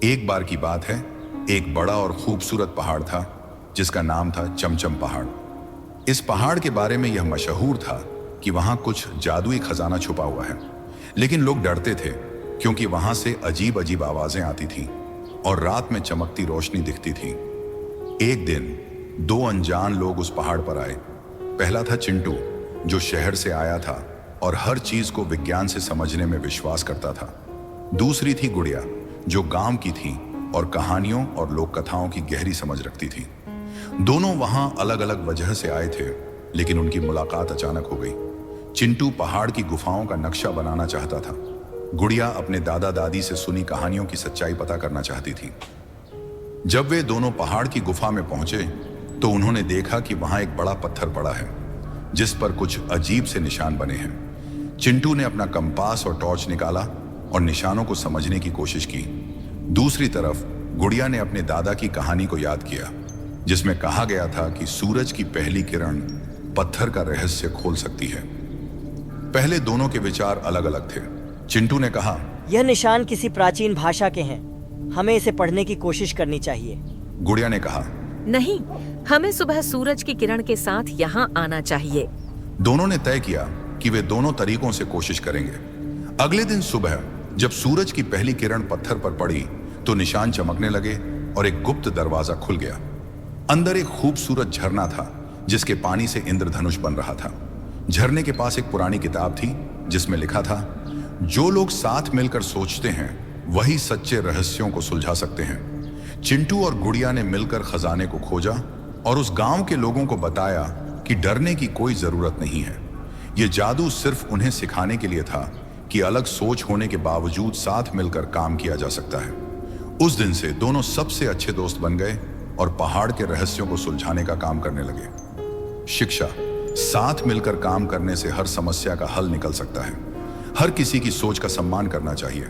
एक बार की बात है, एक बड़ा और खूबसूरत पहाड़ था जिसका नाम था चमचम पहाड़। इस पहाड़ के बारे में यह मशहूर था कि वहां कुछ जादुई खजाना छुपा हुआ है, लेकिन लोग डरते थे क्योंकि वहां से अजीब अजीब आवाजें आती थीं और रात में चमकती रोशनी दिखती थी। एक दिन दो अनजान लोग उस पहाड़ पर आए। पहला था चिंटू, जो शहर से आया था और हर चीज को विज्ञान से समझने में विश्वास करता था। दूसरी थी गुड़िया, जो गांव की थी और कहानियों और लोक कथाओं की गहरी समझ रखती थी। दोनों वहां अलग अलग वजह से आए थे, लेकिन उनकी मुलाकात अचानक हो गई। चिंटू पहाड़ की गुफाओं का नक्शा बनाना चाहता था। गुड़िया अपने दादा दादी से सुनी कहानियों की सच्चाई पता करना चाहती थी। जब वे दोनों पहाड़ की गुफा में पहुंचे तो उन्होंने देखा कि वहां एक बड़ा पत्थर पड़ा है जिस पर कुछ अजीब से निशान बने हैं। चिंटू ने अपना कंपास और टॉर्च निकाला और निशानों को समझने की कोशिश की। दूसरी तरफ गुड़िया ने अपने दादा की कहानी को याद किया, जिसमें कहा गया था कि सूरज की पहली किरण पत्थर का रहस्य खोल सकती है। पहले दोनों के विचार अलग अलग थे। चिंटू ने कहा, यह निशान किसी प्राचीन भाषा के हैं, हमें इसे पढ़ने की कोशिश करनी चाहिए। गुड़िया ने कहा, नहीं, हमें सुबह सूरज की किरण के साथ यहाँ आना चाहिए। दोनों ने तय किया कि वे दोनों तरीकों से कोशिश करेंगे। अगले दिन सुबह जब सूरज की पहली किरण पत्थर पर पड़ी तो निशान चमकने लगे और एक गुप्त दरवाजा खुल गया। अंदर एक खूबसूरत झरना था जिसके पानी से इंद्रधनुष बन रहा था। झरने के पास एक पुरानी किताब थी जिसमें लिखा था, जो लोग साथ मिलकर सोचते हैं वही सच्चे रहस्यों को सुलझा सकते हैं। चिंटू और गुड़िया ने मिलकर खजाने को खोजा और उस गांव के लोगों को बताया कि डरने की कोई जरूरत नहीं है। यह जादू सिर्फ उन्हें सिखाने के लिए था कि अलग सोच होने के बावजूद साथ मिलकर काम किया जा सकता है। उस दिन से दोनों सबसे अच्छे दोस्त बन गए और पहाड़ के रहस्यों को सुलझाने का काम करने लगे। शिक्षा, साथ मिलकर काम करने से हर समस्या का हल निकल सकता है। हर किसी की सोच का सम्मान करना चाहिए।